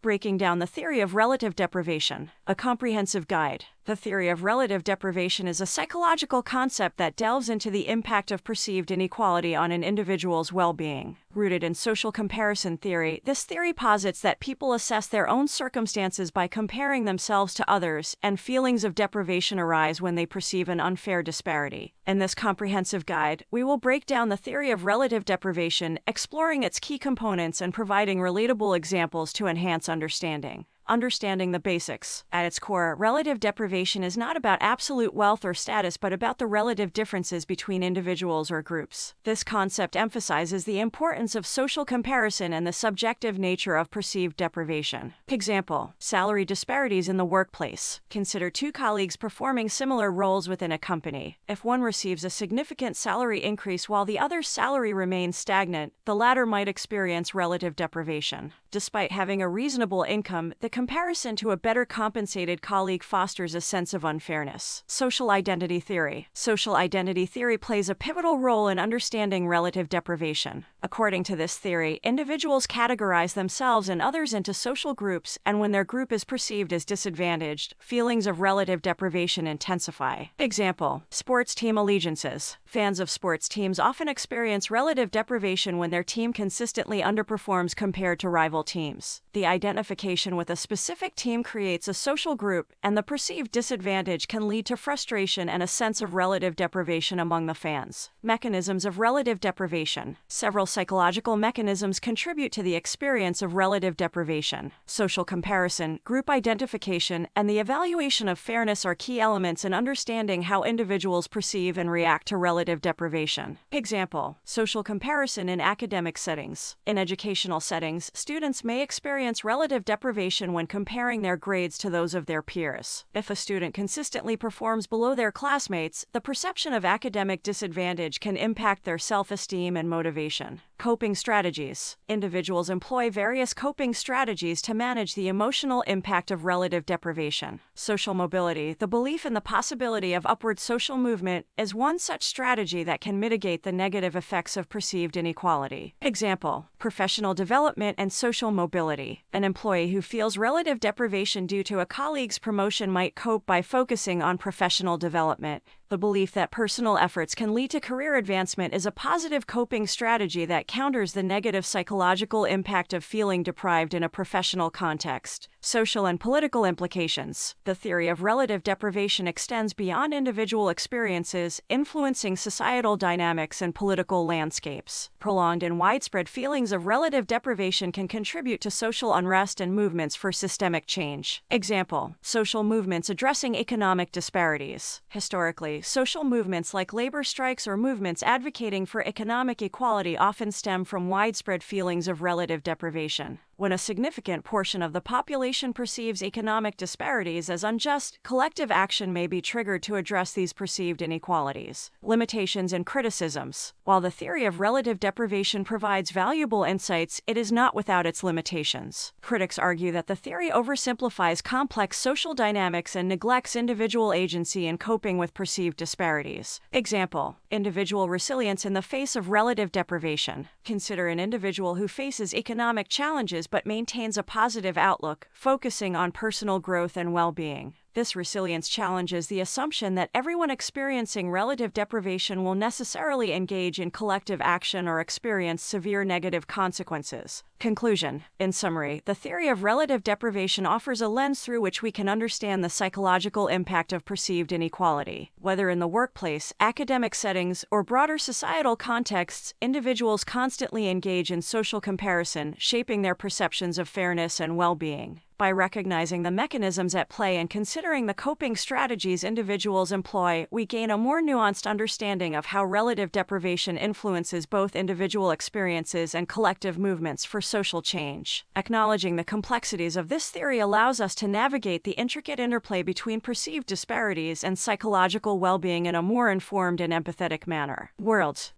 breaking down the theory of relative deprivation, a comprehensive guide. The theory of relative deprivation is a psychological concept that delves into the impact of perceived inequality on an individual's well-being. Rooted in social comparison theory, this theory posits that people assess their own circumstances by comparing themselves to others, and feelings of deprivation arise when they perceive an unfair disparity. In this comprehensive guide, we will break down the theory of relative deprivation, exploring its key components and providing relatable examples to enhance understanding. Understanding the basics. At its core, relative deprivation is not about absolute wealth or status but about the relative differences between individuals or groups. This concept emphasizes the importance of social comparison and the subjective nature of perceived deprivation. Example: salary disparities in the workplace. Consider two colleagues performing similar roles within a company. If one receives a significant salary increase while the other's salary remains stagnant, the latter might experience relative deprivation. Despite having a reasonable income, the comparison to a better compensated colleague fosters a sense of unfairness. Social identity theory. Social identity theory plays a pivotal role in understanding relative deprivation. According to this theory, individuals categorize themselves and others into social groups, and when their group is perceived as disadvantaged, feelings of relative deprivation intensify. Example: sports team allegiances. Fans of sports teams often experience relative deprivation when their team consistently underperforms compared to rival teams. The identification with a specific team creates a social group, and the perceived disadvantage can lead to frustration and a sense of relative deprivation among the fans. Mechanisms of relative deprivation. Several psychological mechanisms contribute to the experience of relative deprivation. Social comparison, group identification, and the evaluation of fairness are key elements in understanding how individuals perceive and react to relative deprivation. Example: social comparison in academic settings. In educational settings, students may experience relative deprivation when comparing their grades to those of their peers. If a student consistently performs below their classmates, the perception of academic disadvantage can impact their self-esteem and motivation. Coping strategies. Individuals employ various coping strategies to manage the emotional impact of relative deprivation. Social mobility. The belief in the possibility of upward social movement is one such strategy that can mitigate the negative effects of perceived inequality. Example: professional development and social mobility. An employee who feels relative deprivation due to a colleague's promotion might cope by focusing on professional development. The belief that personal efforts can lead to career advancement is a positive coping strategy that counters the negative psychological impact of feeling deprived in a professional context. Social and political implications. The theory of relative deprivation extends beyond individual experiences, influencing societal dynamics and political landscapes. Prolonged and widespread feelings of relative deprivation can contribute to social unrest and movements for systemic change. Example: social movements addressing economic disparities. Historically, social movements like labor strikes or movements advocating for economic equality often stem from widespread feelings of relative deprivation. When a significant portion of the population perceives economic disparities as unjust, collective action may be triggered to address these perceived inequalities. Limitations and criticisms. While the theory of relative deprivation provides valuable insights, it is not without its limitations. Critics argue that the theory oversimplifies complex social dynamics and neglects individual agency in coping with perceived disparities. Example: individual resilience in the face of relative deprivation. Consider an individual who faces economic challenges but maintains a positive outlook, focusing on personal growth and well-being. This resilience challenges the assumption that everyone experiencing relative deprivation will necessarily engage in collective action or experience severe negative consequences. Conclusion. In summary, the theory of relative deprivation offers a lens through which we can understand the psychological impact of perceived inequality. Whether in the workplace, academic settings, or broader societal contexts, individuals constantly engage in social comparison, shaping their perceptions of fairness and well-being. By recognizing the mechanisms at play and considering the coping strategies individuals employ, we gain a more nuanced understanding of how relative deprivation influences both individual experiences and collective movements for social change. Acknowledging the complexities of this theory allows us to navigate the intricate interplay between perceived disparities and psychological well-being in a more informed and empathetic manner. World.